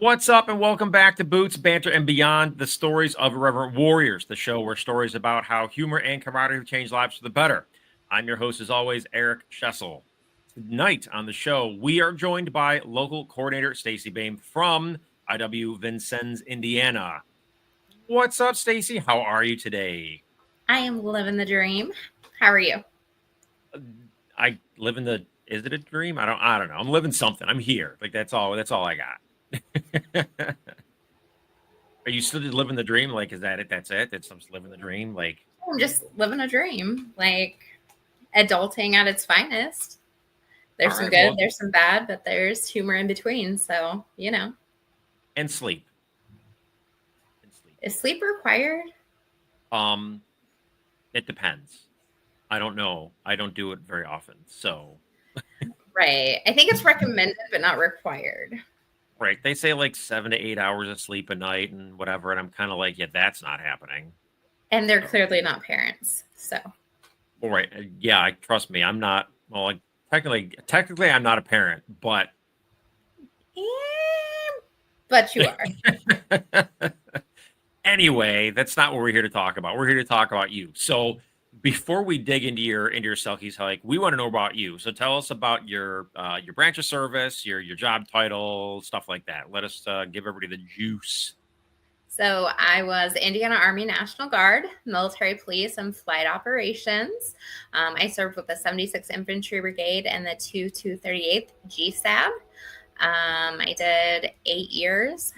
What's up, and welcome back to Boots, Banter, and Beyond, the stories of Irreverent Warriors, the show where stories about how humor and camaraderie have changed lives for the better. I'm your host, as always, Eric Schessel. Tonight on the show, we are joined by local coordinator Stacy Bame from IW Vincennes, Indiana. What's up, Stacy? How are you today? I am living the dream. How are you? I live in the. Is it a dream? I don't know. I'm living something. I'm here. Like that's all I got. Are you still just living the dream? Like, is that it? That's it? That's I'm just living the dream. Like, I'm just living a dream, like adulting at its finest. There's some good, there's some bad, but there's humor in between. So, and sleep. Is sleep required? It depends. I don't know. I don't do it very often. So, right. I think it's recommended, but not required. Right. They say like 7 to 8 hours of sleep a night and whatever. And I'm kind of like, yeah, that's not happening. And they're clearly not parents. So. All right. Yeah. Trust me. I'm not. Well, like technically, I'm not a parent, but. But you are. Anyway, that's not what we're here to talk about. We're here to talk about you. So before we dig into your Silkies hike, we want to know about you. So tell us about your branch of service, your job title, stuff like that. Let us give everybody the juice. So I was Indiana Army National Guard, military police, and flight operations. I served with the 76th Infantry Brigade and the 238th GSAB. I did 8 years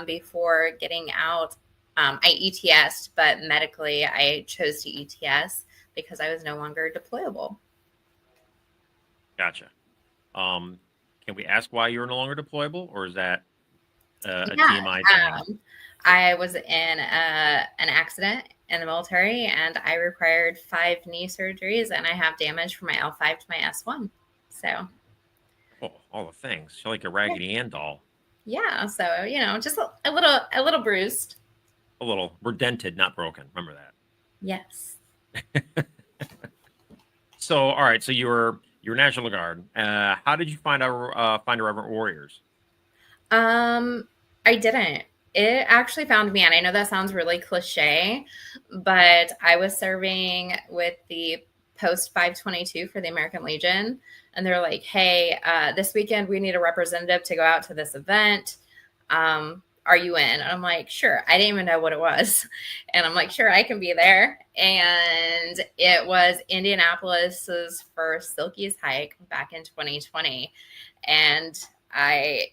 before getting out. I ETS'd, but medically I chose to ETS because I was no longer deployable. Gotcha. Can we ask why you were no longer deployable, or is that a TMI thing? I was in an accident in the military, and I required 5 knee surgeries, and I have damage from my L5 to my S1. So, all the things. You're like a Raggedy Ann doll. Yeah. So just a little bruised. A little. We're dented, not broken. Remember that. Yes. So, all right. So you were National Guard. How did you find Irreverent Warriors? I didn't. It actually found me, and I know that sounds really cliche, but I was serving with the Post 522 for the American Legion, and they're like, "Hey, this weekend we need a representative to go out to this event. Are you in?" And I'm like, "Sure." I didn't even know what it was. And I'm like, "Sure, I can be there." And it was Indianapolis's first Silkies hike back in 2020. And I,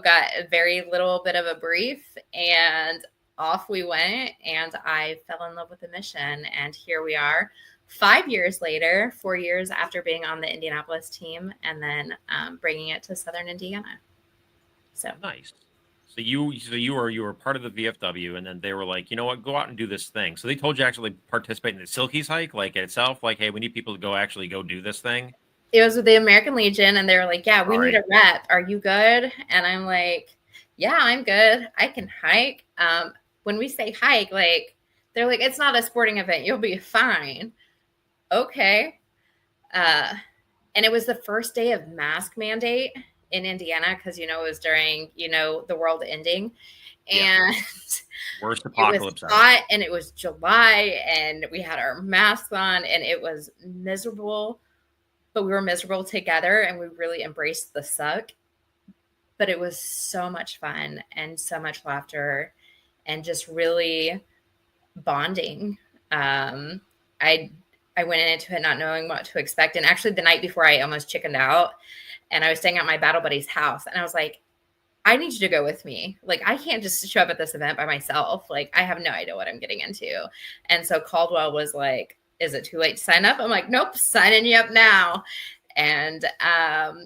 got a very little bit of a brief, and off we went, and I fell in love with the mission. And here we are 5 years later, 4 years after being on the Indianapolis team, and then bringing it to Southern Indiana. So nice. So you were part of the VFW, and then they were like, you know what, go out and do this thing. So they told you actually participate in the Silkies hike, like itself, like, hey, we need people to go do this thing. It was with the American Legion, and they were like, yeah, we need a rep. Are you good? And I'm like, yeah, I'm good. I can hike. When we say hike, like, they're like, it's not a sporting event. You'll be fine. Okay. And it was the first day of mask mandate in Indiana, because it was during the world ending, and worst apocalypse. It was hot, and it was July, and we had our masks on, and it was miserable, but we were miserable together, and we really embraced the suck. But it was so much fun and so much laughter and just really bonding. I went into it not knowing what to expect, and actually the night before I almost chickened out. And I was staying at my battle buddy's house, and I was like, I need you to go with me. Like, I can't just show up at this event by myself. Like, I have no idea what I'm getting into. And so Caldwell was like, is it too late to sign up? I'm like, nope, signing you up now. And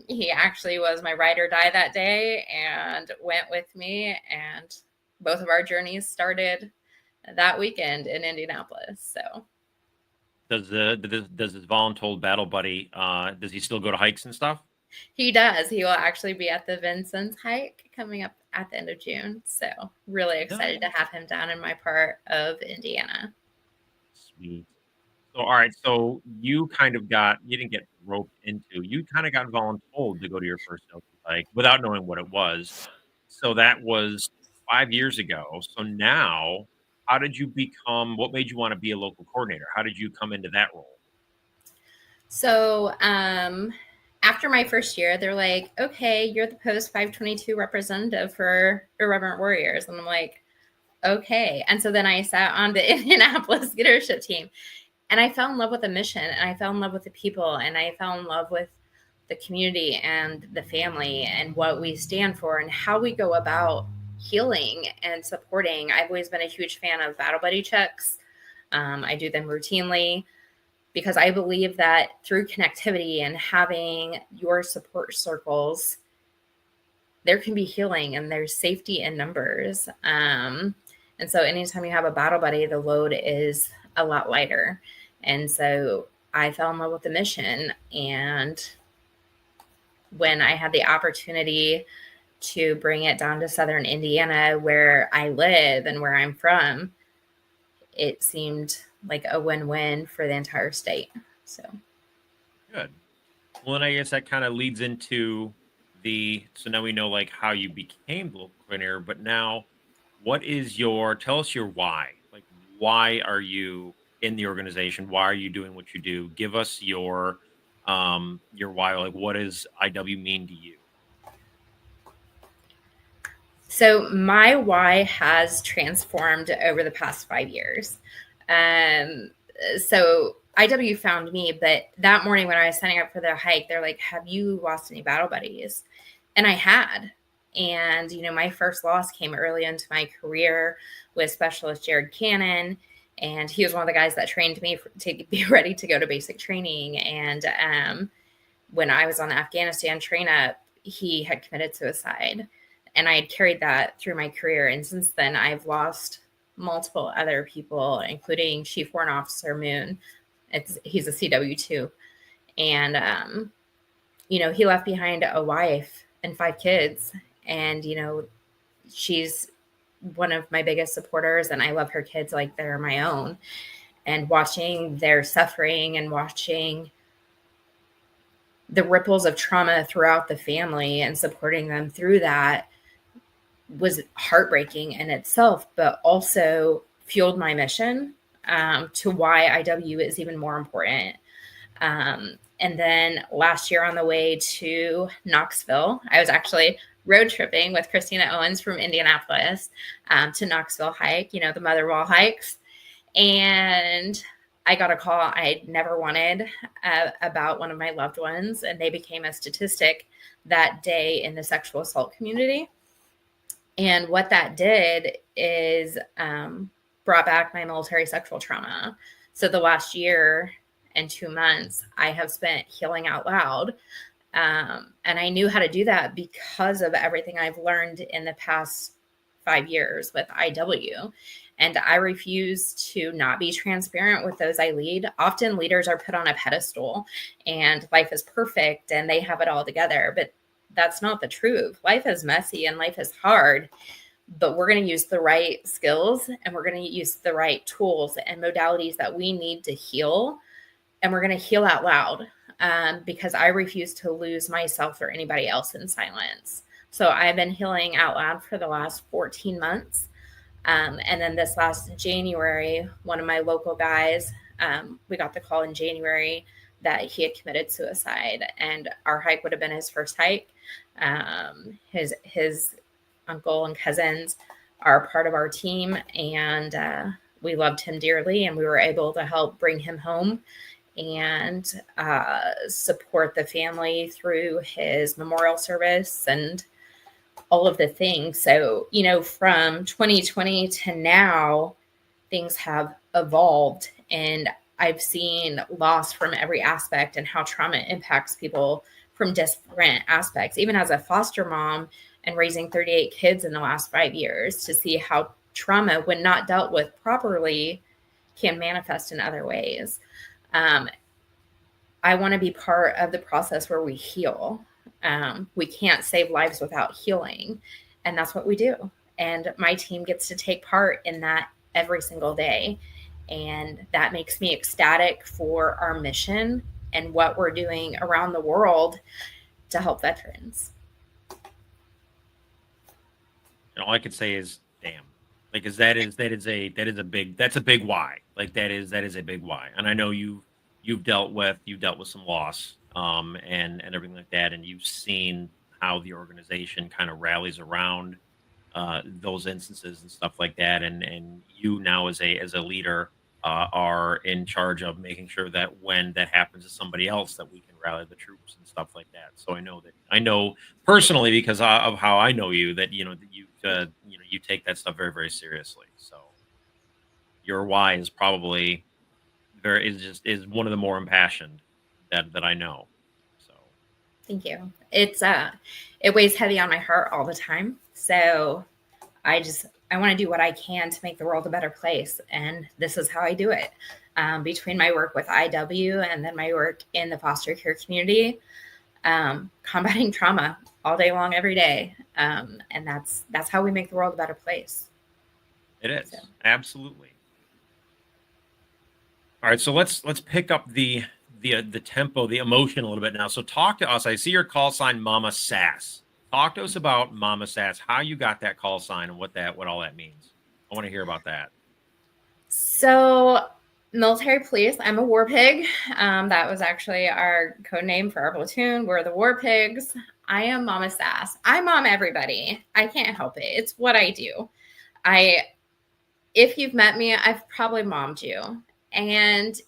he actually was my ride or die that day and went with me. And both of our journeys started that weekend in Indianapolis. So does this voluntold battle buddy, does he still go to hikes and stuff? He does. He will actually be at the Vincennes hike coming up at the end of June. So really excited to have him down in my part of Indiana. Sweet. So, all right. So you didn't get roped into, you kind of got voluntold to go to your first Silkies hike without knowing what it was. So that was 5 years ago. So now, how did you become what made you wanna be a local coordinator? How did you come into that role? So, after my first year, they're like, okay, you're the post 522 representative for Irreverent Warriors. And I'm like, okay. And so then I sat on the Indianapolis leadership team, and I fell in love with the mission, and I fell in love with the people, and I fell in love with the community and the family and what we stand for and how we go about healing and supporting. I've always been a huge fan of battle buddy checks. I do them routinely because I believe that through connectivity and having your support circles, there can be healing and there's safety in numbers. And so anytime you have a battle buddy, the load is a lot lighter. And so I fell in love with the mission. And when I had the opportunity to bring it down to Southern Indiana, where I live and where I'm from, it seemed like a win-win for the entire state. So Good. Well, and I guess that kinda leads into so now we know, like, how you became the local coordinator, but now tell us your why. Like, why are you in the organization? Why are you doing what you do? Give us your why. Like, what does IW mean to you? So my why has transformed over the past 5 years. So IW found me, but that morning when I was signing up for the hike, they're like, have you lost any battle buddies? And I had. And, my first loss came early into my career with Specialist Jared Cannon. And he was one of the guys that trained me to be ready to go to basic training. And when I was on the Afghanistan train up, he had committed suicide. And I had carried that through my career. And since then, I've lost multiple other people, including Chief Warrant Officer Moon. He's a CW too. And, he left behind a wife and 5 kids. And, she's one of my biggest supporters, and I love her kids like they're my own. And watching their suffering and watching the ripples of trauma throughout the family and supporting them through that was heartbreaking in itself, but also fueled my mission to why IW is even more important. And then last year on the way to Knoxville, I was actually road tripping with Christina Owens from Indianapolis to Knoxville hike, the Mother Wall hikes. And I got a call I'd never wanted about one of my loved ones, and they became a statistic that day in the sexual assault community. And what that did is brought back my military sexual trauma. So the last year and 2 months, I have spent healing out loud. And I knew how to do that because of everything I've learned in the past 5 years with IW. And I refuse to not be transparent with those I lead. Often leaders are put on a pedestal and life is perfect and they have it all together. But that's not the truth. Life is messy and life is hard, but we're going to use the right skills and we're going to use the right tools and modalities that we need to heal. And we're going to heal out loud because I refuse to lose myself or anybody else in silence. So I've been healing out loud for the last 14 months. And then this last January, one of my local guys, we got the call in January that he had committed suicide, and our hike would have been his first hike. His uncle and cousins are part of our team, and we loved him dearly, and we were able to help bring him home and support the family through his memorial service and all of the things. So, from 2020 to now, things have evolved, and I've seen loss from every aspect and how trauma impacts people from different aspects. Even as a foster mom and raising 38 kids in the last 5 years, to see how trauma, when not dealt with properly, can manifest in other ways. I want to be part of the process where we heal. We can't save lives without healing, and that's what we do. And my team gets to take part in that every single day. And that makes me ecstatic for our mission and what we're doing around the world to help veterans. And all I could say is, damn. Like, cause that is a big why. Like that is a big why. And I know you've dealt with some loss, and everything like that, and you've seen how the organization kind of rallies around those instances and stuff like that. And you now as a leader are in charge of making sure that when that happens to somebody else, that we can rally the troops and stuff like that. So I know personally because of how I know you that that you take that stuff very very seriously. So your why is probably is one of the more impassioned that I know. So Thank you. It weighs heavy on my heart all the time. So I want to do what I can to make the world a better place. And this is how I do it. Between my work with IW and then my work in the foster care community, combating trauma all day long, every day. And that's how we make the world a better place. it is. So. Absolutely. All right. So let's pick up the tempo, the emotion a little bit now. So talk to us. I see your call sign, Momma Sass. Talk to us about Momma Sass, how you got that call sign and what all that means. I want to hear about that. So military police, I'm a war pig. That was actually our code name for our platoon. We're the war pigs. I am Momma Sass. I mom everybody. I can't help it. It's what I do. If you've met me, I've probably mommed you. And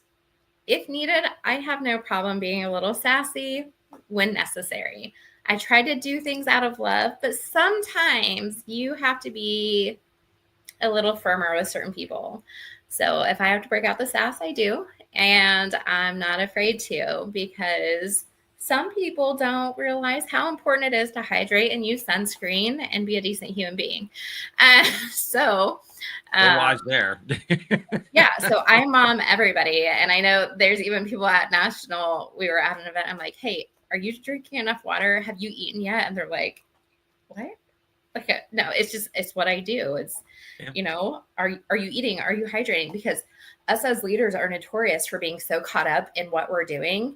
if needed, I have no problem being a little sassy when necessary. I try to do things out of love, but sometimes you have to be a little firmer with certain people. So if I have to break out the sass, I do. And I'm not afraid to, because some people don't realize how important it is to hydrate and use sunscreen and be a decent human being. So lies there. Yeah. So I mom everybody. And I know there's even people at National, we were at an event. I'm like, hey, are you drinking enough water? Have you eaten yet? And they're like, what? Okay. No, it's what I do. It's, are you eating? Are you hydrating? Because us as leaders are notorious for being so caught up in what we're doing.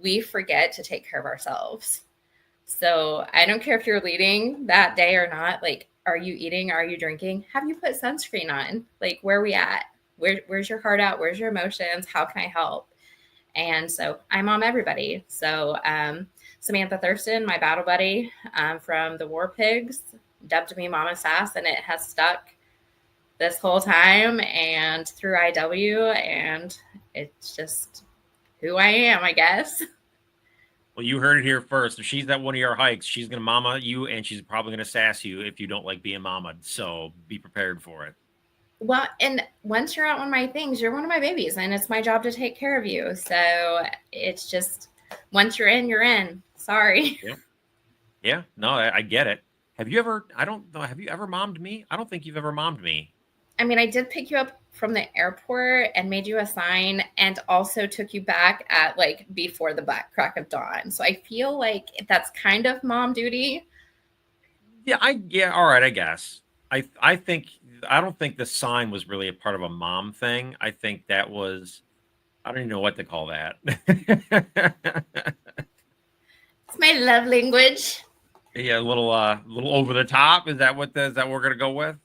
We forget to take care of ourselves. So I don't care if you're leading that day or not. Like, are you eating? Are you drinking? Have you put sunscreen on? Like, where are we at? Where's your heart at? Where's your emotions? How can I help? And so I mom everybody. So Samantha Thurston, my battle buddy from the War Pigs, dubbed me Momma Sass, and it has stuck this whole time and through IW, and it's just who I am, I guess. Well, you heard it here first. If she's at one of your hikes, she's going to mama you, and she's probably going to sass you if you don't like being mamaed. So be prepared for it. Well, and once you're at one of my things, you're one of my babies, and it's my job to take care of you. So it's just, once you're in, you're in. Sorry. Yeah. No, I get it. Have you ever mommed me? I don't think you've ever mommed me. I mean, I did pick you up from the airport and made you a sign, and also took you back at like before the crack of dawn. So I feel like that's kind of mom duty. Yeah. All right. I guess. I don't think the sign was really a part of a mom thing. I think that was, I don't even know what to call that. It's my love language. Yeah, a little over the top. Is that what we're gonna go with?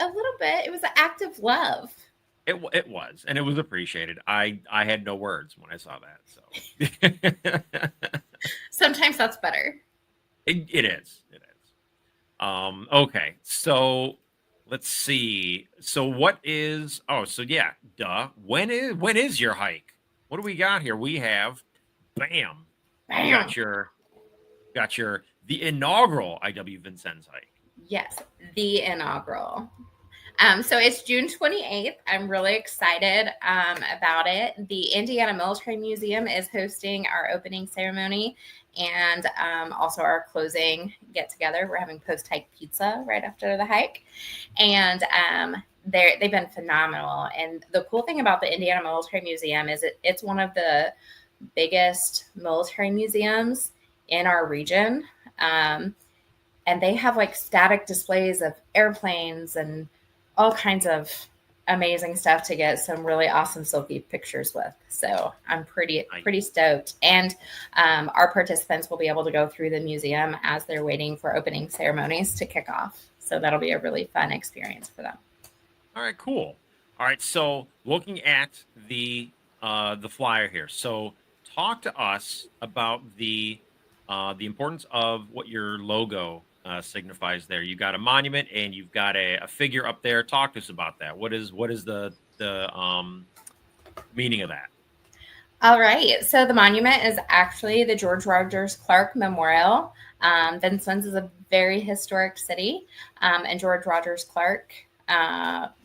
A little bit. It was an act of love. It was, and it was appreciated. I had no words when I saw that. So sometimes that's better. It is. Okay, so let's see. So what is? Oh, so yeah, duh. When is your hike? What do we got here? We have, bam. You got your the inaugural IW Vincennes hike. Yes, the inaugural. So it's June 28th. I'm really excited about it. The Indiana Military Museum is hosting our opening ceremony and also our closing get together. We're having post-hike pizza right after the hike. And they've been phenomenal. And the cool thing about the Indiana Military Museum is it's one of the biggest military museums in our region. And they have like static displays of airplanes and all kinds of amazing stuff to get some really awesome silky pictures with. So I'm pretty stoked. And our participants will be able to go through the museum as they're waiting for opening ceremonies to kick off. So that'll be a really fun experience for them. All right, cool. All right, so looking at the flyer here. So talk to us about the importance of what your logo signifies there. You got a monument and you've got a figure up there. Talk to us about that. What is the meaning of that? All right. So the monument is actually the George Rogers Clark Memorial. Vincennes is a very historic city, and George Rogers Clark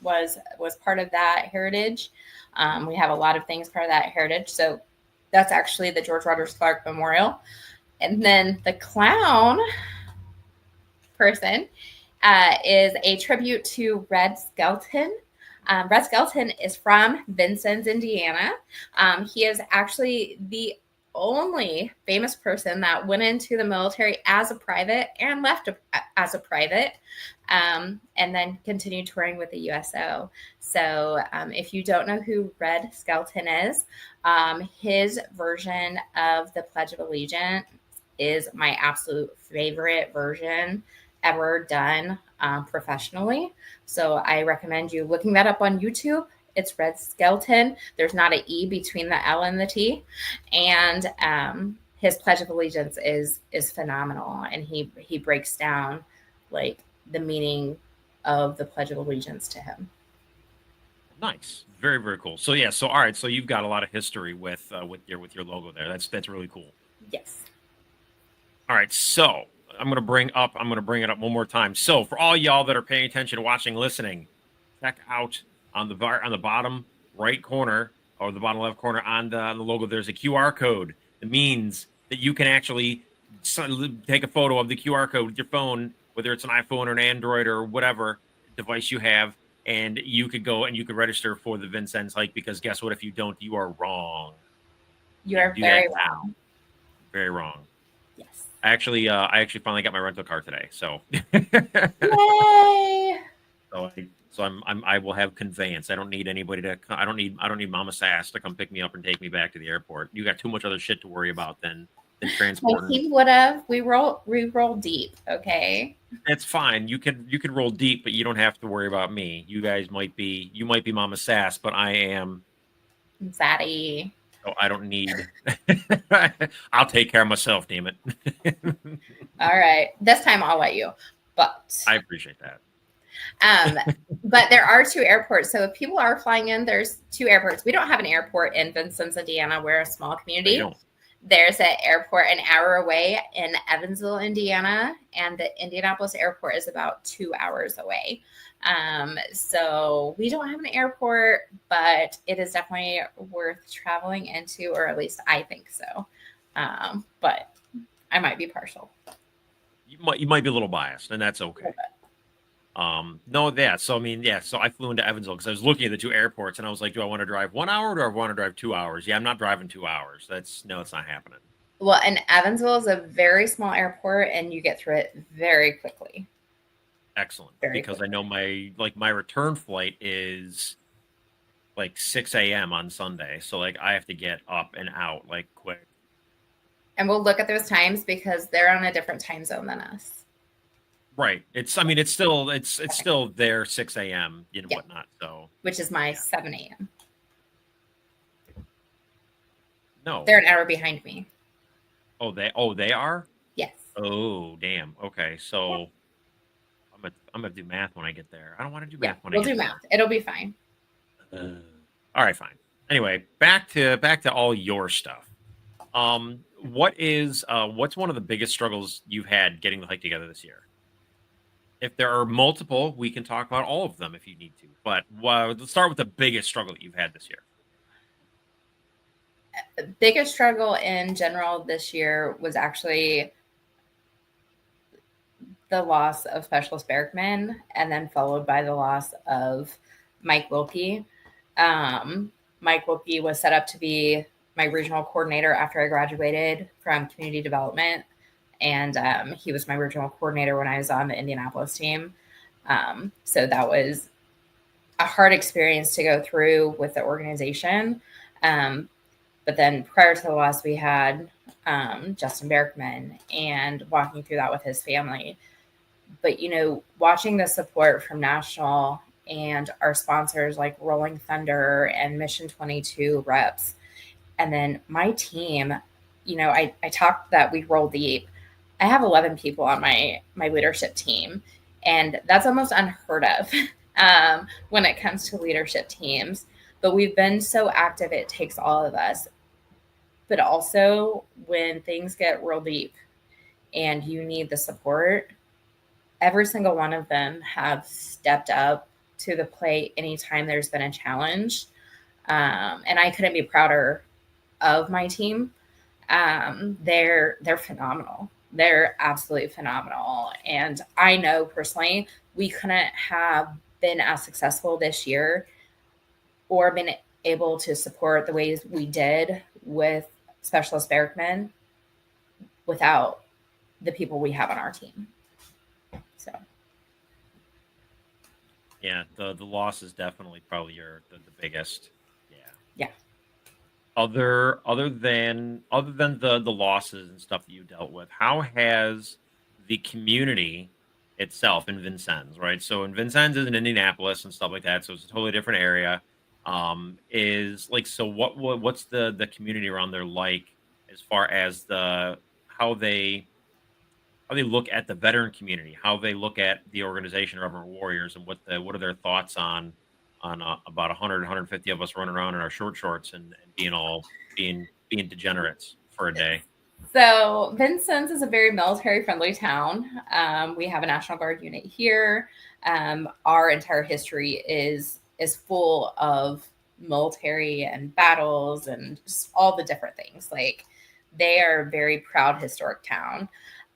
was part of that heritage. We have a lot of things part of that heritage. So that's actually the George Rogers Clark Memorial. And then the clown person is a tribute to Red Skelton. Red Skelton is from Vincennes, Indiana. He is actually the only famous person that went into the military as a private and left as a private, and then continued touring with the USO. So if you don't know who Red Skelton is, his version of the Pledge of Allegiance is my absolute favorite version ever done professionally. So I recommend you looking that up on YouTube. It's Red Skelton. There's not an E between the L and the T. And his Pledge of Allegiance is phenomenal. And he breaks down like the meaning of the Pledge of Allegiance to him. Nice. Very, very cool. So yeah, so all right, so you've got a lot of history with your logo there. That's really cool. Yes. All right, so I'm gonna bring it up one more time. So for all y'all that are paying attention, watching, listening, check out on the bottom right corner or the bottom left corner on the logo. There's a QR code. It means that you can actually take a photo of the QR code with your phone, whether it's an iPhone or an Android or whatever device you have, and you could go and you could register for the Vincennes hike. Because guess what? If you don't, you are wrong. You are very wrong. Very wrong. Yes. I actually finally got my rental car today. So. Yay! So I will have conveyance. I don't need anybody to. I don't need Momma Sass to come pick me up and take me back to the airport. You got too much other shit to worry about than transporting. Like he would have. We roll deep. Okay. That's fine. You could roll deep, but you don't have to worry about me. You might be Momma Sass, but I am Zaddy. So I don't need. I'll take care of myself. Damn it. All right. This time I'll let you. But I appreciate that. But there are two airports. So if people are flying in, there's two airports. We don't have an airport in Vincennes, Indiana. We're a small community. There's an airport an hour away in Evansville, Indiana, and the Indianapolis airport is about 2 hours away. So we don't have an airport, but it is definitely worth traveling into, or at least I think so. But I might be partial. You might be a little biased, and that's okay. No, yeah. So I mean, yeah. So I flew into Evansville because I was looking at the two airports, and I was like, do I want to drive 1 hour, or do I want to drive 2 hours? Yeah, I'm not driving 2 hours. It's not happening. Well, and Evansville is a very small airport, and you get through it very quickly. Excellent, because I know my return flight is like 6 a.m. on Sunday, so like I have to get up and out like quick. And we'll look at those times because they're on a different time zone than us. Right. It's still there 6 a.m. and whatnot. So which is my 7 a.m. No, they're an hour behind me. Oh, they are? Yes. Oh, damn. Okay, so I'm gonna do math when I get there. I don't want to do math when we'll do math. It'll be fine. All right, fine. Anyway, back to all your stuff. What's one of the biggest struggles you've had getting the hike together this year? If there are multiple, we can talk about all of them if you need to. But let's start with the biggest struggle that you've had this year. The biggest struggle in general this year was actually the loss of Specialist Bergman, and then followed by the loss of Mike Wilkie. Mike Wilkie was set up to be my regional coordinator after I graduated from community development. And he was my regional coordinator when I was on the Indianapolis team. So that was a hard experience to go through with the organization. But then prior to the loss, we had Justin Berkman, and walking through that with his family. But, watching the support from national and our sponsors like Rolling Thunder and Mission 22 reps, and then my team, I talked that we roll deep. I have 11 people on my leadership team, and that's almost unheard of when it comes to leadership teams. But we've been so active, it takes all of us. But also, when things get real deep and you need the support, every single one of them have stepped up to the plate anytime there's been a challenge. And I couldn't be prouder of my team. They're phenomenal. They're absolutely phenomenal. And I know personally, we couldn't have been as successful this year or been able to support the ways we did with Specialist Berkman without the people we have on our team. So Yeah, the loss is definitely probably the biggest. Yeah. Other than the losses and stuff that you dealt with, how has the community itself in Vincennes, right? So in Vincennes is in Indianapolis and stuff like that, so it's a totally different area. Is like, so what's the community around there like, as far as how they look at the veteran community, how they look at the organization Irreverent Warriors, and what are their thoughts on about 150 of us running around in our short shorts and being degenerates for a day. So Vincennes is a very military friendly town. We have a National Guard unit here. Our entire history is full of military and battles and just all the different things. Like, they are a very proud historic town.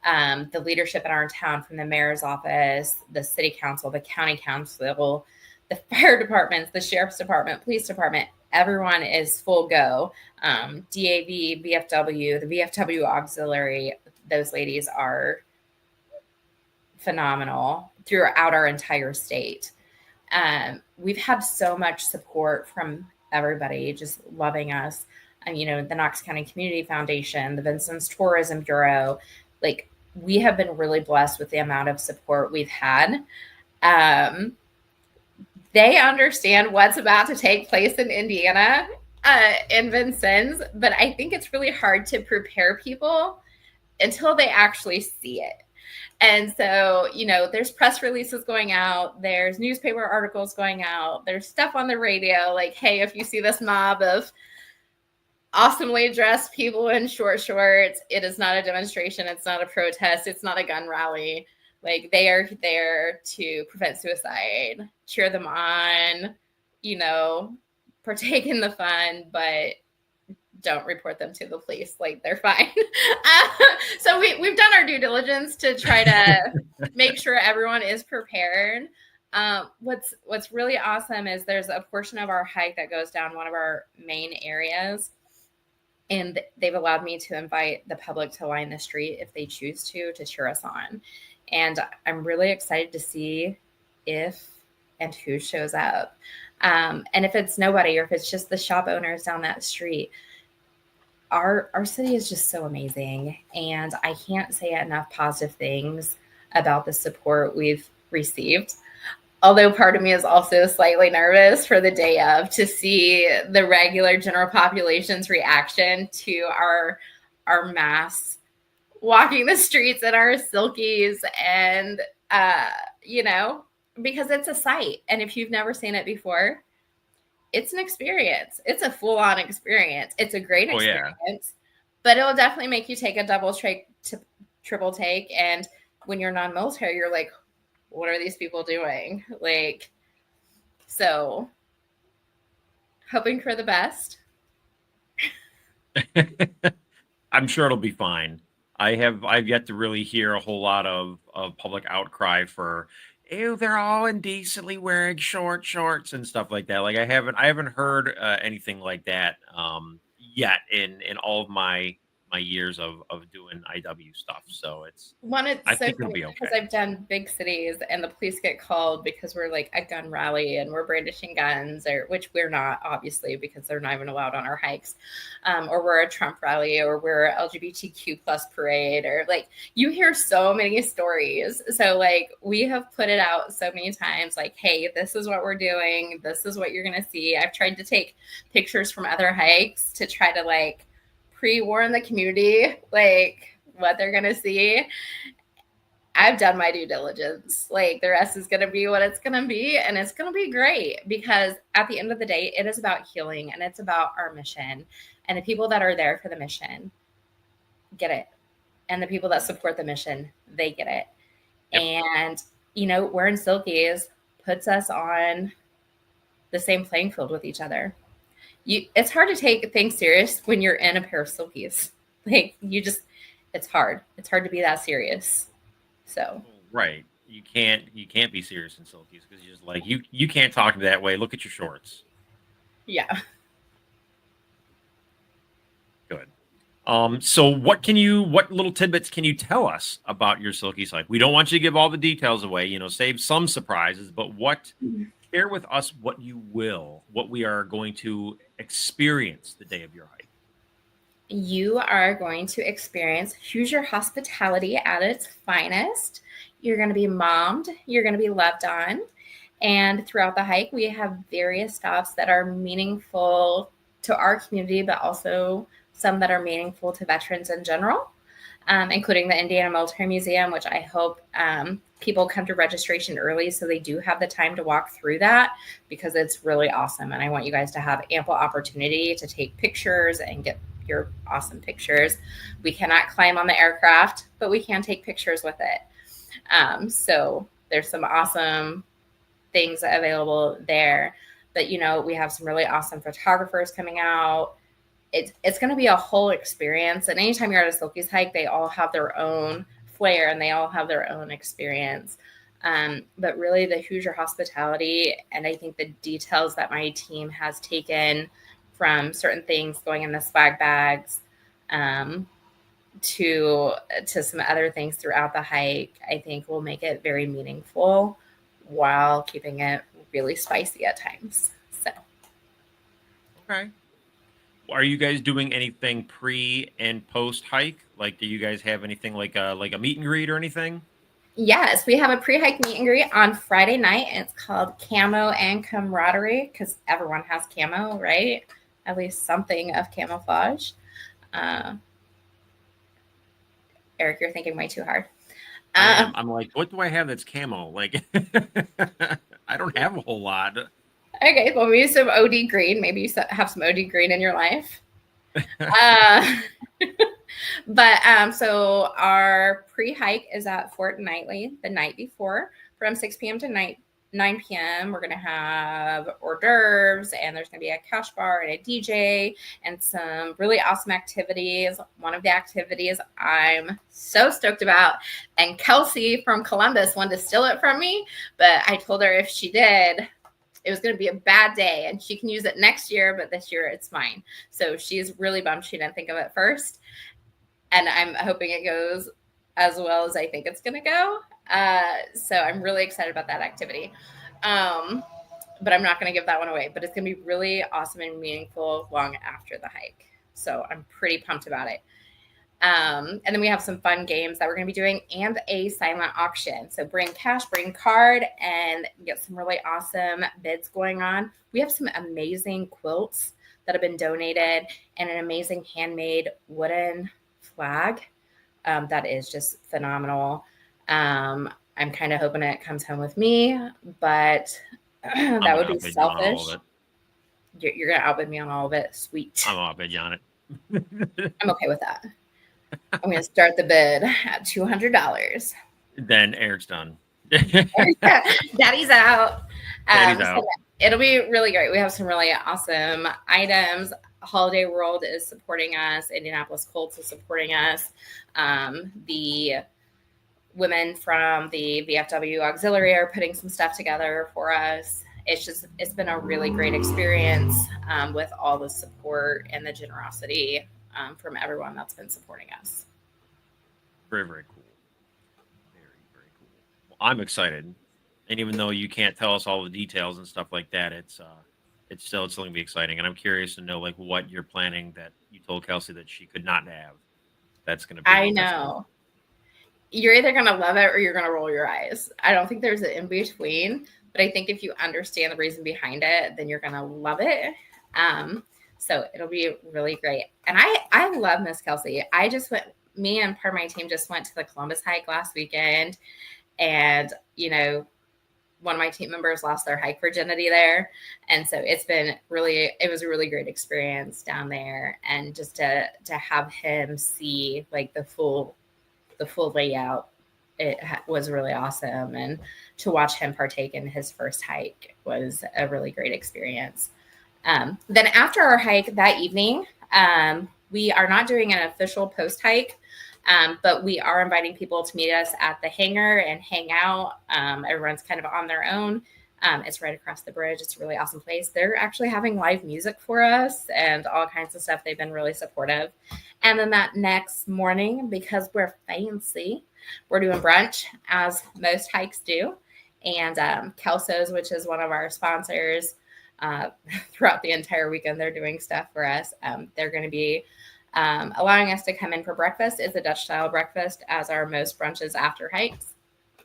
The leadership in our town, from the mayor's office, the city council, the county council, the fire departments, the sheriff's department, police department, everyone is full go. DAV, VFW, the VFW auxiliary, those ladies are phenomenal throughout our entire state. We've had so much support from everybody just loving us. And, the Knox County Community Foundation, the Vincennes Tourism Bureau, like, we have been really blessed with the amount of support we've had. They understand what's about to take place in Indiana, in Vincennes, but I think it's really hard to prepare people until they actually see it. And so, there's press releases going out, there's newspaper articles going out, there's stuff on the radio like, hey, if you see this mob of awesomely dressed people in short shorts, it is not a demonstration, it's not a protest, it's not a gun rally. Like, they are there to prevent suicide, cheer them on, partake in the fun, but don't report them to the police. Like, they're fine. So we've done our due diligence to try to make sure everyone is prepared. What's really awesome is there's a portion of our hike that goes down one of our main areas, and they've allowed me to invite the public to line the street if they choose to cheer us on. And I'm really excited to see if and who shows up. And if it's nobody, or if it's just the shop owners down that street, our city is just so amazing. And I can't say enough positive things about the support we've received. Although part of me is also slightly nervous for the day of, to see the regular general population's reaction to our mass walking the streets in our silkies, and because it's a sight, and if you've never seen it before, it's an experience. It's a full-on experience. It's a great experience, but it'll definitely make you take a double take to triple take. And when you're non-military, you're like, what are these people doing? Like, so hoping for the best. I'm sure it'll be fine. I've yet to really hear a whole lot of public outcry for, ew, they're all indecently wearing short shorts and stuff like that. Like, I haven't heard anything like that yet in all of my my years of doing IW stuff. So it's It's so think it'll funny be because okay. I've done big cities and the police get called because we're like a gun rally and we're brandishing guns, or which we're not, obviously, because they're not even allowed on our hikes, or we're a Trump rally, or we're LGBTQ plus parade, or like you hear so many stories. So like we have put it out so many times, like, hey, this is what we're doing. This is what you're gonna see. I've tried to take pictures from other hikes to try to like pre-warn the community, like what they're gonna see. I've done my due diligence. Like the rest is gonna be what it's gonna be, and it's gonna be great because at the end of the day, it is about healing and it's about our mission. And the people that are there for the mission get it. And the people that support the mission, they get it. Yep. And wearing silkies puts us on the same playing field with each other. It's hard to take things serious when you're in a pair of silkies. Like it's hard. It's hard to be that serious. So right, you can't be serious in silkies because you're just like you can't talk to me that way. Look at your shorts. Yeah. Good. So what little tidbits can you tell us about your silkies hike? We don't want you to give all the details away. Save some surprises, but share with us what we are going to experience the day of your hike. You are going to experience Hoosier hospitality at its finest. You're going to be mommed. You're going to be loved on. And throughout the hike, we have various stops that are meaningful to our community, but also some that are meaningful to veterans in general, including the Indiana Military Museum, which I hope people come to registration early so they do have the time to walk through that because it's really awesome. And I want you guys to have ample opportunity to take pictures and get your awesome pictures. We cannot climb on the aircraft, but we can take pictures with it. So there's some awesome things available there. But, we have some really awesome photographers coming out. It's going to be a whole experience. And anytime you're at a Silkies hike, they all have their own flair and they all have their own experience. But really the Hoosier hospitality, and I think the details that my team has taken from certain things going in the swag bags to some other things throughout the hike, I think will make it very meaningful while keeping it really spicy at times. So, okay. Are you guys doing anything pre and post hike? Like, do you guys have anything like a meet and greet or anything? Yes, we have a pre-hike meet and greet on Friday night. And it's called Camo and Camaraderie because everyone has camo, right? At least something of camouflage. Eric, you're thinking way too hard. I'm like, what do I have that's camo? Like, I don't have a whole lot. Okay, well, we use some OD green. Maybe you have some OD green in your life. But so our pre-hike is at Fort Knightley the night before from 6 p.m. to 9 p.m. We're going to have hors d'oeuvres, and there's going to be a couch bar and a DJ and some really awesome activities. One of the activities I'm so stoked about, and Kelsey from Columbus wanted to steal it from me, but I told her if she did, it was going to be a bad day and she can use it next year, but this year it's mine. So she's really bummed she didn't think of it first. And I'm hoping it goes as well as I think it's going to go. So I'm really excited about that activity. But I'm not going to give that one away, but it's going to be really awesome and meaningful long after the hike. So I'm pretty pumped about it. And then we have some fun games that we're going to be doing and a silent auction. So bring cash, bring card, and get some really awesome bids going on. We have some amazing quilts that have been donated and an amazing handmade wooden flag that is just phenomenal. I'm kind of hoping it comes home with me, but that would be selfish. You're going to outbid me on all of it. Sweet. I'm outbid you on it. I'm okay with that. I'm going to start the bid at $200. Then Eric's done. Daddy's out. Daddy's out. So it'll be really great. We have some really awesome items. Holiday World is supporting us. Indianapolis Colts is supporting us. The women from the VFW Auxiliary are putting some stuff together for us. It's been a really great experience with all the support and the generosity from everyone that's been supporting us. Very, very cool. Very, very cool. Well, I'm excited. And even though you can't tell us all the details and stuff like that, it's still going to be exciting. And I'm curious to know like what you're planning that you told Kelsey that she could not have. That's going to be. I know. You're either going to love it or you're going to roll your eyes. I don't think there's an in between, but I think if you understand the reason behind it, then you're going to love it. So it'll be really great. And I love Miss Kelsey. Me and part of my team just went to the Columbus hike last weekend, and, you know, one of my team members lost their hike virginity there. And so it was a really great experience down there. And just to have him see like the full layout, it was really awesome. And to watch him partake in his first hike was a really great experience. Then after our hike that evening, we are not doing an official post hike, but we are inviting people to meet us at the hangar and hang out. Everyone's kind of on their own. It's right across the bridge. It's a really awesome place. They're actually having live music for us and all kinds of stuff. They've been really supportive. And then that next morning, because we're fancy, we're doing brunch, as most hikes do. And Kelso's, which is one of our sponsors, throughout the entire weekend, they're doing stuff for us. They're going to be allowing us to come in for breakfast. It's a Dutch style breakfast, as are most brunches after hikes.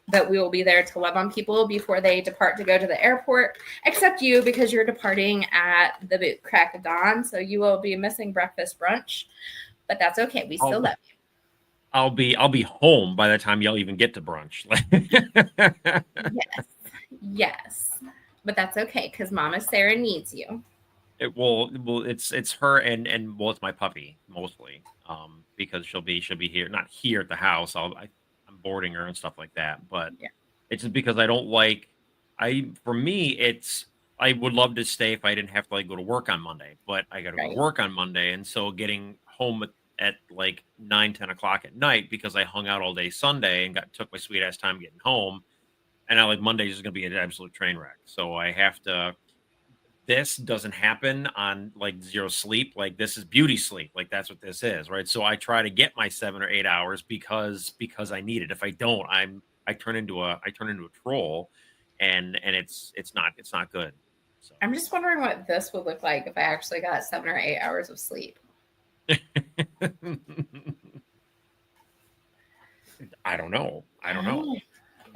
But we will be there to love on people before they depart to go to the airport, except you, because you're departing at the crack of dawn. So you will be missing breakfast brunch, but that's okay. We still love you. I'll be home by the time y'all even get to brunch. Yes. But that's okay, because Mama Sarah needs you. It's her and it's my puppy mostly, because she'll be here, not here at the house. I'm boarding her and stuff like that. But it's just because I don't like. For me, I would love to stay if I didn't have to like go to work on Monday, but I got to go to work on Monday, and so getting home at like 9-10 o'clock at night, because I hung out all day Sunday and took my sweet ass time getting home. And I like Monday is going to be an absolute train wreck. So I have to, this doesn't happen on like zero sleep. Like this is beauty sleep. Like that's what this is. Right. So I try to get my 7 or 8 hours because I need it. If I don't, I turn into a troll, and it's not good. So I'm just wondering what this would look like if I actually got 7 or 8 hours of sleep. I don't know.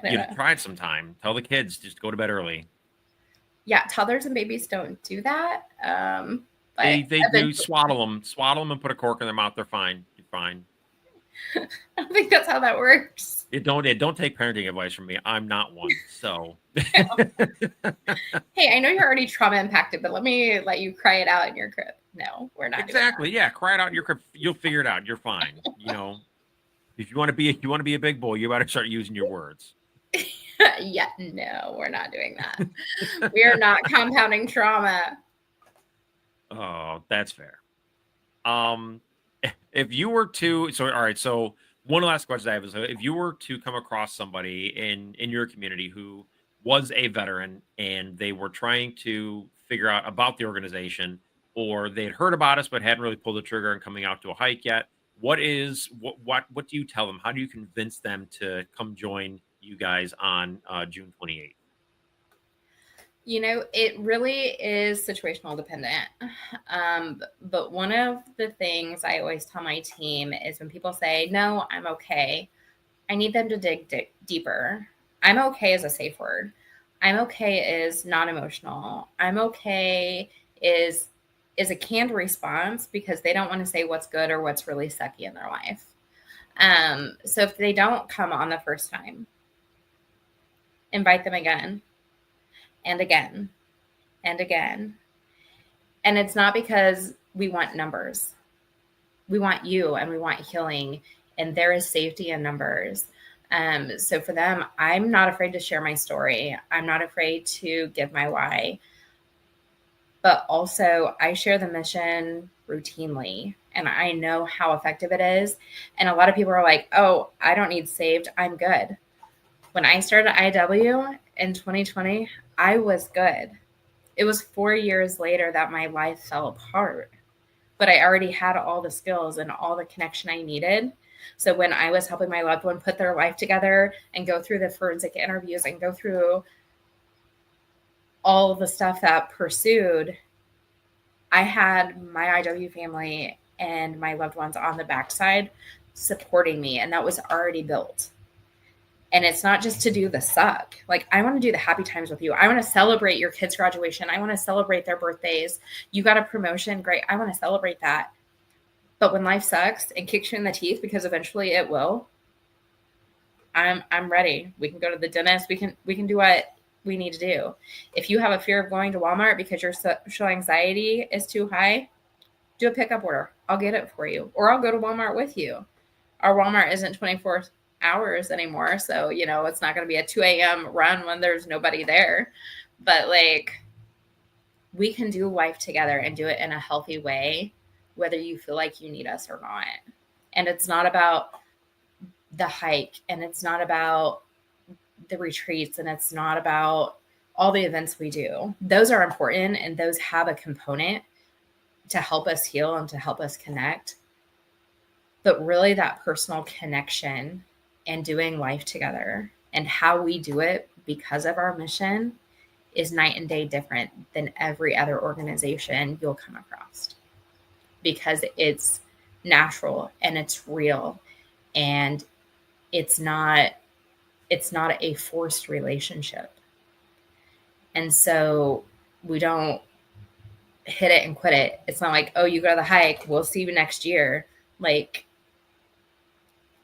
You try it sometime. Tell the kids just go to bed early. Yeah, toddlers and babies don't do that. They do swaddle them and put a cork in their mouth. They're fine. You're fine. I don't think that's how that works. It don't take parenting advice from me. I'm not one. So hey, I know you're already trauma impacted, but let me let you cry it out in your crib. No, we're not. Exactly. Yeah, cry it out in your crib. You'll figure it out. You're fine. You know, if you want to be a big boy, you better start using your words. Yeah, no, we're not doing that. We are not compounding trauma. Oh, that's fair. If you were to, all right. So one last question I have is, if you were to come across somebody in your community who was a veteran and they were trying to figure out about the organization, or they'd heard about us but hadn't really pulled the trigger and coming out to a hike yet, what do you tell them? How do you convince them to come join you guys on June 28th? You know, it really is situational dependent. But one of the things I always tell my team is when people say, no, I'm okay, I need them to dig deeper. I'm okay is a safe word. I'm okay is not emotional. I'm okay is a canned response, because they don't want to say what's good or what's really sucky in their life. So if they don't come on the first time, invite them again and again and again. And it's not because we want numbers. We want you, and we want healing, and there is safety in numbers. So for them, I'm not afraid to share my story. I'm not afraid to give my why. But also, I share the mission routinely, and I know how effective it is. And a lot of people are like, oh, I don't need saved. I'm good. When I started IW in 2020, I was good. It was 4 years later that my life fell apart. but I already had all the skills and all the connection I needed. So when I was helping my loved one put their life together and go through the forensic interviews and go through all of the stuff that pursued, I had my IW family and my loved ones on the backside supporting me, and that was already built. And it's not just to do the suck. Like, I want to do the happy times with you. I want to celebrate your kids' graduation. I want to celebrate their birthdays. You got a promotion. Great. I want to celebrate that. But when life sucks and kicks you in the teeth, because eventually it will, I'm ready. We can go to the dentist. We can do what we need to do. If you have a fear of going to Walmart because your social anxiety is too high, do a pickup order. I'll get it for you. Or I'll go to Walmart with you. Our Walmart isn't 24 hours anymore. So, it's not going to be a 2 a.m. run when there's nobody there. But like, we can do life together and do it in a healthy way, whether you feel like you need us or not. And it's not about the hike, and it's not about the retreats, and it's not about all the events we do. Those are important, and those have a component to help us heal and to help us connect. But really, that personal connection and doing life together and how we do it because of our mission is night and day different than every other organization you'll come across, because it's natural and it's real, and it's not a forced relationship. And so we don't hit it and quit it. It's not like, oh, you go to the hike, we'll see you next year. Like,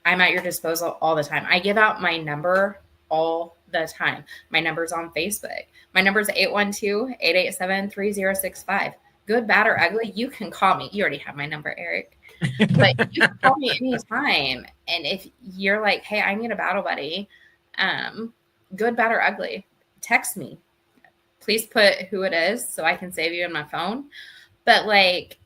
I'm at your disposal all the time. I give out my number all the time. My number's on Facebook. My number's 812-887-3065. Good, bad, or ugly, you can call me. You already have my number, Eric. But you can call me anytime. And if you're like, hey, I need a battle buddy, good, bad, or ugly, text me. Please put who it is so I can save you in my phone. But like,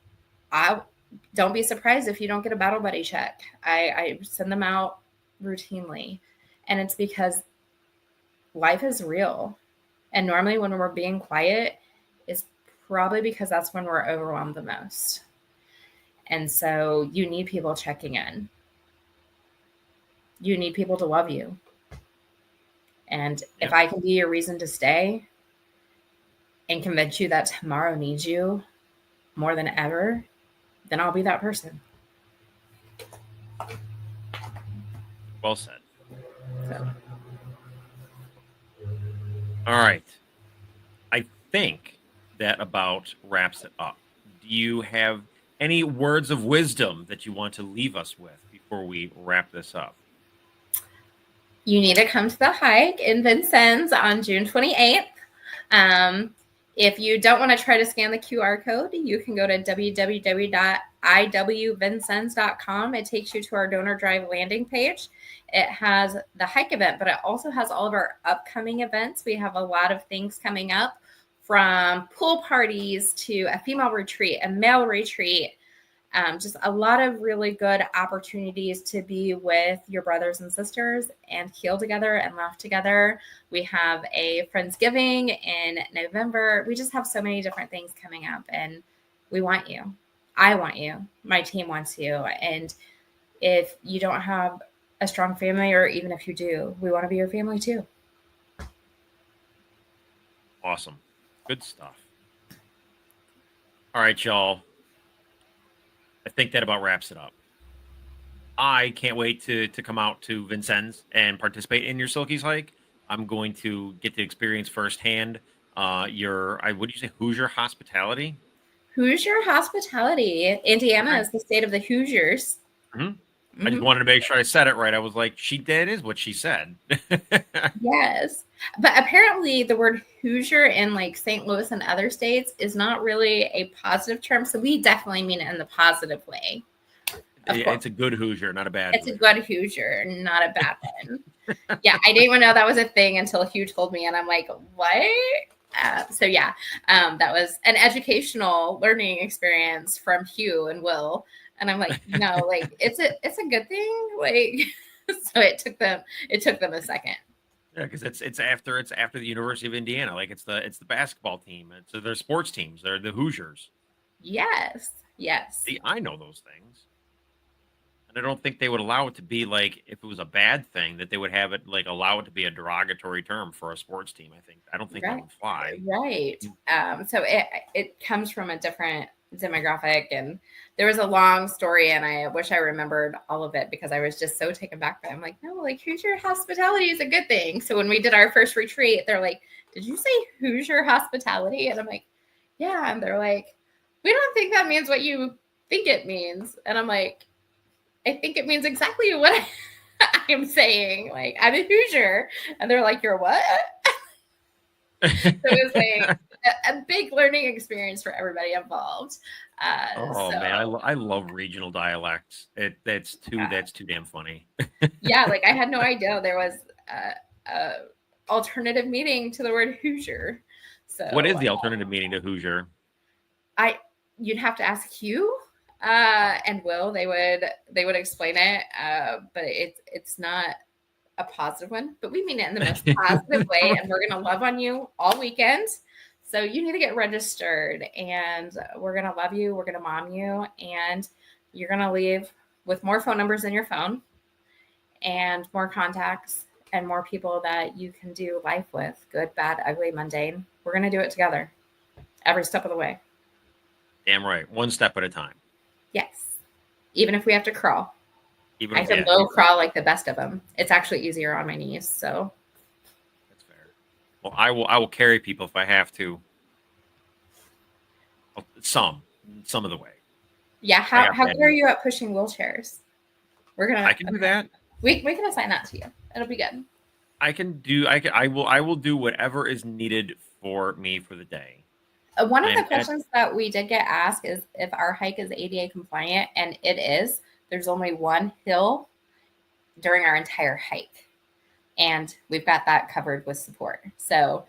don't be surprised if you don't get a battle buddy check. I send them out routinely. And it's because life is real. And normally when we're being quiet is probably because that's when we're overwhelmed the most. And so you need people checking in. You need people to love you. And if I can be your reason to stay and convince you that tomorrow needs you more than ever, then I'll be that person. Well said. So. All right. I think that about wraps it up. Do you have any words of wisdom that you want to leave us with before we wrap this up? You need to come to the hike in Vincennes on June 28th. If you don't want to try to scan the QR code, you can go to www.iwvincennes.com. It takes you to our donor drive landing page. It has the hike event, but it also has all of our upcoming events. We have a lot of things coming up, from pool parties to a female retreat, a male retreat, just a lot of really good opportunities to be with your brothers and sisters and heal together and laugh together. We have a Friendsgiving in November. We just have so many different things coming up, and we want you. I want you. My team wants you. And if you don't have a strong family, or even if you do, we want to be your family too. Awesome. Good stuff. All right, y'all. I think that about wraps it up. I can't wait to come out to Vincennes and participate in your Silkies hike. I'm going to get to experience firsthand what do you say, Hoosier hospitality? Hoosier hospitality. Indiana is the state of the Hoosiers. Mm-hmm. I just wanted to make sure I said it right. I was like, that is what she said. Yes. But apparently the word Hoosier in like St. Louis and other states is not really a positive term. So we definitely mean it in the positive way. It's a good Hoosier, not a bad It's a good Hoosier, not a bad one. Yeah, I didn't even know that was a thing until Hugh told me. And I'm like, what? That was an educational learning experience from Hugh and Will. And I'm like, no, like it's a good thing. Like, so it took them a second. Yeah, because it's after the University of Indiana. Like it's the basketball team. It's their sports teams. They're the Hoosiers. Yes. Yes. See, I know those things. And I don't think they would allow it to be like if it was a bad thing that they would have it like allow it to be a derogatory term for a sports team. I don't think that Right. would fly. Right. So it comes from a different demographic, and there was a long story, and I wish I remembered all of it because I was just so taken back by it. I'm like, no, like Hoosier hospitality is a good thing. So when we did our first retreat, they're like, did you say Hoosier hospitality? And I'm like, yeah. And they're like, we don't think that means what you think it means. And I'm like, I think it means exactly what I am saying. Like, I'm a Hoosier. And they're like, you're what? So it was like a big learning experience for everybody involved. Oh So man, I love regional dialects. That's too damn funny. yeah, like I had no idea there was a alternative meaning to the word Hoosier. So What is the alternative meaning to Hoosier? You'd have to ask Hugh and Will. They would explain it, but it's not a positive one, but we mean it in the most positive way, and we're going to love on you all weekend. So you need to get registered, and we're going to love you. We're going to mom you, and you're going to leave with more phone numbers in your phone and more contacts and more people that you can do life with, good, bad, ugly, mundane. We're going to do it together every step of the way. Damn right. One step at a time. Yes. Even if we have to crawl. Even I can low crawl like the best of them. It's actually easier on my knees. So that's fair. Well, I will carry people if I have to. Some of the way. Yeah. How good are you at pushing wheelchairs? I can do that. We can assign that to you. It'll be good. I will do whatever is needed for me for the day. One of the questions that we did get asked is if our hike is ADA compliant, and it is. There's only one hill during our entire hike, and we've got that covered with support. So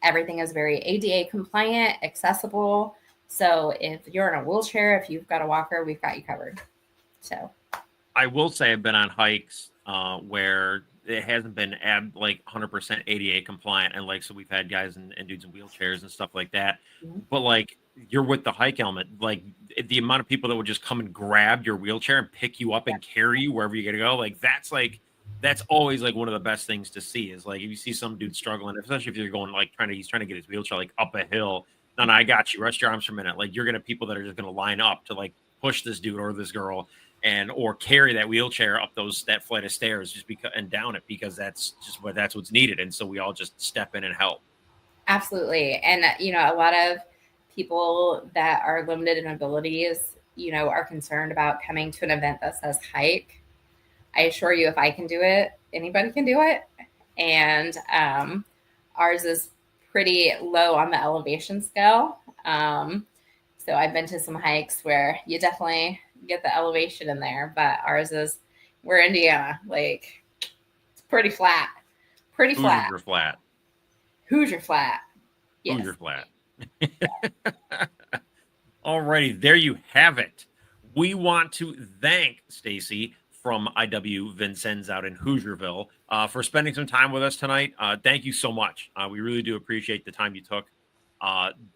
everything is very ADA compliant, accessible. So if you're in a wheelchair, if you've got a walker, we've got you covered. So I will say I've been on hikes where it hasn't been 100% ADA compliant, and so we've had guys and dudes in wheelchairs and stuff like that. Mm-hmm. But you're with the hike element, the amount of people that would just come and grab your wheelchair and pick you up and carry you wherever you're gonna go, that's always one of the best things to see is if you see some dude struggling, especially if you're going he's trying to get his wheelchair up a hill. No, I got you. Rest your arms for a minute. You're gonna have people that are just gonna line up to push this dude or this girl or carry that wheelchair up that flight of stairs and down it because that's what's needed. And so we all just step in and help. Absolutely. And a lot of people that are limited in abilities, are concerned about coming to an event that says hike. I assure you, if I can do it, anybody can do it. And ours is pretty low on the elevation scale. So I've been to some hikes where you definitely get the elevation in there, but ours is, we're Indiana, it's pretty flat. Hoosier flat. Hoosier flat. Yes. Hoosier flat. Alrighty, there you have it. We want to thank Stacy from IW Vincennes out in Hoosierville for spending some time with us tonight. Thank you so much. We really do appreciate the time you took.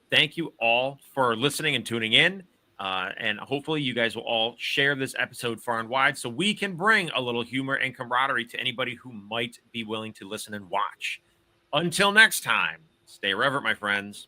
Thank you all for listening and tuning in. And hopefully you guys will all share this episode far and wide so we can bring a little humor and camaraderie to anybody who might be willing to listen and watch. Until next time, stay irreverent, my friends.